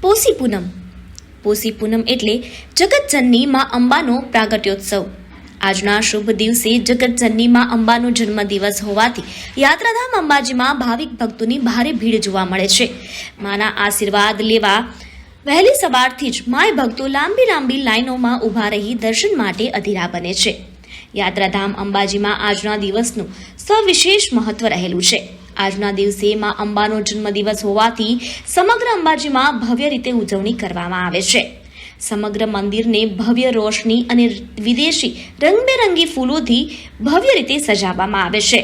પોષી પૂનમ. પોષી પૂનમ એટલે જગતજનની માં અંબાનો પ્રાગટ્યોત્સવ. આજના શુભ દિવસે જગતજનની માં અંબાનો જન્મદિવસ હોવાથી યાત્રાધામ અંબાજીમાં ભાવિક ભક્તોની ભારે ભીડ જોવા મળે છે. માના આશીર્વાદ લેવા વહેલી સવારથી જ માય ભક્તો લાંબી લાઈનોમાં ઊભા રહી દર્શન માટે અધીરા બને છે. યાત્રાધામ અંબાજીમાં આજના દિવસનું સવિશેષ મહત્વ રહેલું છે. આજના દિવસે માં અંબાનો જન્મદિવસ હોવાથી સમગ્ર અંબાજીમાં ભવ્ય રીતે ઉજવણી કરવામાં આવે છે. સમગ્ર મંદિરને ભવ્ય રોશની અને વિદેશી રંગબેરંગી ફૂલોથી ભવ્ય રીતે સજાવવામાં આવે છે.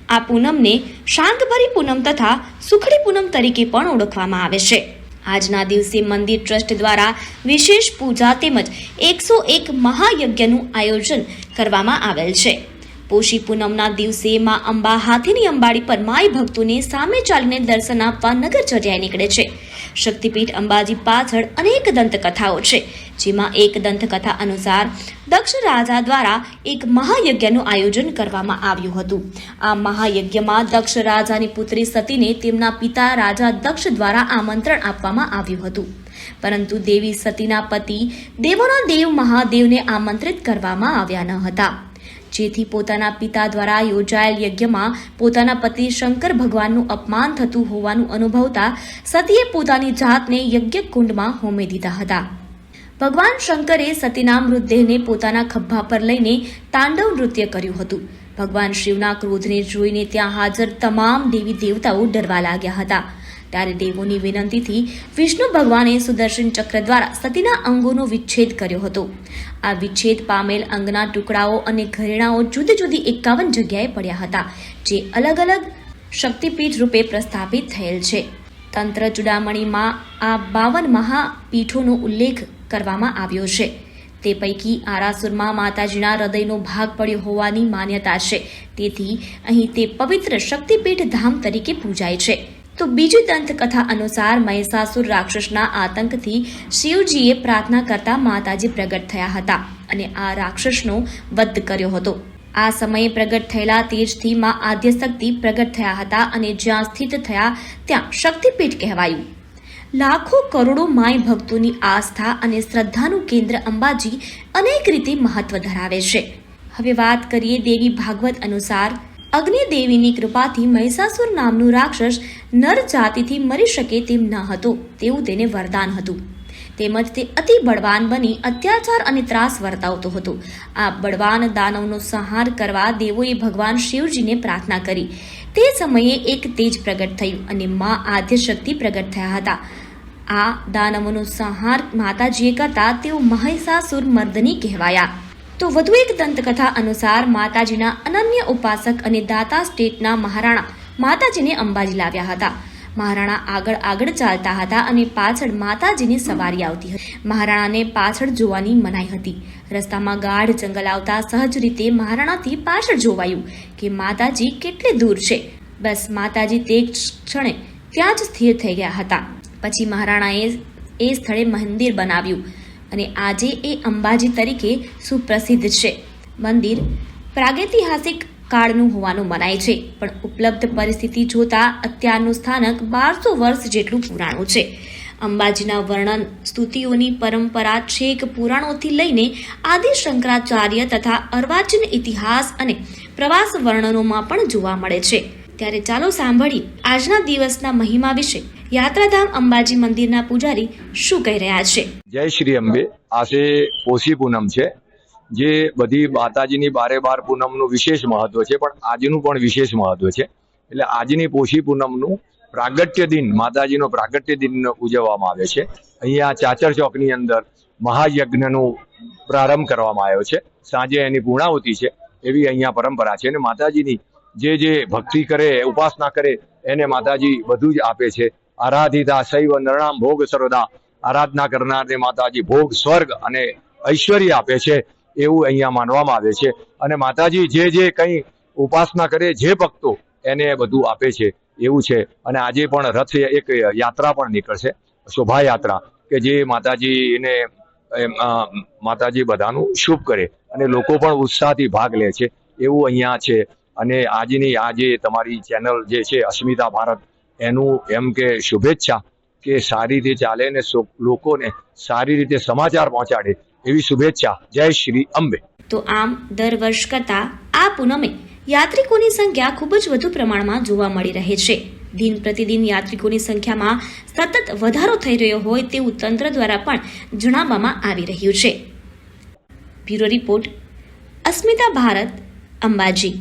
આ પૂનમને શાંતભરી પૂનમ તથા સુખડી પૂનમ તરીકે પણ ઓળખવામાં આવે છે. આજના દિવસે મંદિર ટ્રસ્ટ દ્વારા વિશેષ પૂજા તેમજ 101 મહાયજ્ઞનું આયોજન કરવામાં આવેલ છે. પોષી પૂનમના દિવસે માં અંબા હાથીની અંબાડી પર માય ભક્તોને સામે ચાલીને દર્શન આપવા નગરચર્યાએ નીકળે છે. શક્તિપીઠ અંબાજી પાછળ અનેક દંતકથાઓ છે, જેમાં એક દંતકથા અનુસાર દક્ષ રાજા દ્વારા એક મહાયજ્ઞનું આયોજન કરવામાં આવ્યું હતું. આ મહાયજ્ઞમાં દક્ષ રાજાની પુત્રી સતીને તેમના પિતા રાજા દક્ષ દ્વારા આમંત્રણ આપવામાં આવ્યું હતું, પરંતુ દેવી સતીના પતિ દેવોના દેવ મહાદેવને આમંત્રિત કરવામાં આવ્યા ન હતા. જેથી પોતાના પિતા દ્વારા યોજાયેલ યજ્ઞમાં પોતાના પતિ શંકર ભગવાનનું અપમાન થતું હોવાનું અનુભવતા સતીએ પોતાની જાતને યજ્ઞકુંડમાં હોમી દીધા હતા. ભગવાન શંકરે સતીના મૃતદેહને પોતાના ખભા પર લઈને તાંડવ નૃત્ય કર્યું હતું. ભગવાન શિવના ક્રોધને જોઈને ત્યાં હાજર તમામ દેવી દેવતાઓ ડરવા લાગ્યા હતા. ત્યારે દેવોની વિનંતીથી વિષ્ણુ ભગવાને સુદર્શન ચક્ર દ્વારા સતીના અંગોનો વિચ્છેદ કર્યો હતો. આ વિચ્છેદ પામેલ અંગના ટુકડાઓ અને ઘરેણાઓ જુદી જુદી 51 જગ્યાએ પડ્યા હતા, જે અલગ અલગ શક્તિપીઠ રૂપે પ્રસ્થાપિત થયેલ છે. તંત્ર ચૂડામણીમાં આ 52 મહાપીઠોનો ઉલ્લેખ કરવામાં આવ્યો છે. તે પૈકી આરાસુરમાં માતાજીના હૃદયનો ભાગ પડ્યો હોવાની માન્યતા છે. તેથી અહીં તે પવિત્ર શક્તિપીઠ ધામ તરીકે પૂજાય છે. તો બીજી દંતકથા અનુસાર મહિષાસુર રાક્ષસના આતંકથી શિવજીએ પ્રાર્થના કરતા માતાજી પ્રગટ થયા હતા અને આ રાક્ષસનો વધ કર્યો હતો. આ સમયે પ્રગટ થયેલા તેજથી માં આદ્યશક્તિ પ્રગટ થયા હતા અને જ્યાં સ્થિત થયા ત્યાં શક્તિપીઠ કહેવાયું. લાખો કરોડો માય ભક્તોની આસ્થા અને શ્રદ્ધાનું કેન્દ્ર અંબાજી અનેક રીતે મહત્વ ધરાવે છે. હવે વાત કરીએ દેવી ભાગવત અનુસાર અગ્નિ દેવીની કૃપાથી મહિષાસુર નામનું રાક્ષસ નર જાતિથી મરી શકે તેમ ન હતો તેવું તેને વરદાન હતું. તેમજ તે અતિ બળવાન બની અત્યાચાર અને ત્રાસ વર્તાવતો હતો. આ બળવાન દાનવનો સંહાર કરવા દેવોએ ભગવાન શિવજીને પ્રાર્થના કરી. તે સમયે એક તેજ પ્રગટ થયું અને માં આદ્યશક્તિ પ્રગટ થયા હતા. આ દાનવોનો સંહાર માતાજીએ કરતા તેઓ મહિષાસુર મર્દની કહેવાયા. તો વધુ એક દંતકથા અનુસાર માતાજીના અનન્ય ઉપાસક અને દાતા સ્ટેટના મહારાણા માતાજીને અંબાજી લાવ્યા હતા. મહારાણા આગળ ચાલતા હતા અને પાછળ માતાજીની સવારી આવતી હતી. મહારાણાને પાછળ જોવાની મનાઈ હતી. રસ્તામાં ગાઢ જંગલ આવતા સહજ રીતે મહારાણાથી પાછળ જોવાયું કે માતાજી કેટલે દૂર છે. બસ માતાજી તે ક્ષણે ત્યાં જ સ્થિર થઈ ગયા હતા. પછી મહારાણાએ એ સ્થળે મંદિર બનાવ્યું અને આજે એ અંબાજી તરીકે સુપ્રસિદ્ધ છે. મંદિર પ્રાગૈતિહાસિક કાળનું હોવાનું મનાય છે, પણ ઉપલબ્ધ પરિસ્થિતિ જોતા અત્યારનું સ્થાનક 1200 વર્ષ જેટલું પુરાણું છે. અંબાજીના વર્ણન સ્તુતિઓની પરંપરા છેક પુરાણોથી લઈને આદિ શંકરાચાર્ય તથા અર્વાચીન ઇતિહાસ અને પ્રવાસ વર્ણનોમાં પણ જોવા મળે છે. ત્યારે ચાલો સાંભળી આજના દિવસના મહિમા વિશે યાત્રાધામ અંબાજી મંદિરના પૂજારી શું કહી રહ્યા છે. જય શ્રી અંબે. આજે પોષી પૂનમ છે, જે બધી માતાજીની 12 પૂનમનું વિશેષ મહત્વ છે, પણ આજનું પણ વિશેષ મહત્વ છે. એટલે આજની પોષી પૂનમનું પ્રાગટ્ય દિન, માતાજીનો પ્રાગટ્ય દિન ઉજવવામાં આવે છે. અહીંયા ચાચર ચોકની અંદર મહાયજ્ઞનો પ્રારંભ કરવામાં આવ્યો છે. સાંજે એની પૂર્ણાહુતિ છે, એવી અહીંયા પરંપરા છે. અને માતાજીની જે ભક્તિ કરે, ઉપાસના કરે, એને માતાજી બધું જ આપે છે. આરાધિતા શૈવ નરણામ ભોગ સર્વદા. આરાધના કરનારને માતાજી ભોગ, સ્વર્ગ અને ઐશ્વર્ય આપે છે, એવું અહીંયા માનવામાં આવે છે. અને માતાજી જે કંઈ ઉપાસના કરે, જે ભક્તો એને બધું આપે છે એવું છે. અને આજે પણ રથ એક યાત્રા પણ નીકળશે, શોભાયાત્રા, કે જે માતાજી બધાનું શુભ કરે અને લોકો પણ ઉત્સાહથી ભાગ લે છે, એવું અહીંયા છે. અને આજે તમારી ચેનલ જે છે અસ્મિતા ભારત, એનું એમ કે શુભેચ્છા કે સારી રીતે ચાલે અને લોકોને સારી રીતે સમાચાર પહોંચાડે એવી શુભેચ્છા. જય શ્રી અંબે. તો આમ દર વર્ષ કરતાં આ પૂનમે યાત્રિકોની સંખ્યા ખૂબ જ વધુ પ્રમાણમાં જોવા મળી રહે છે. દિન પ્રતિદિન યાત્રિકોની સંખ્યામાં સતત વધારો થઈ રહ્યો હોય તેવું તંત્ર દ્વારા પણ જણાવવામાં આવી રહ્યું છે. બ્યુરો રિપોર્ટ, અસ્મિતા ભારત, અંબાજી.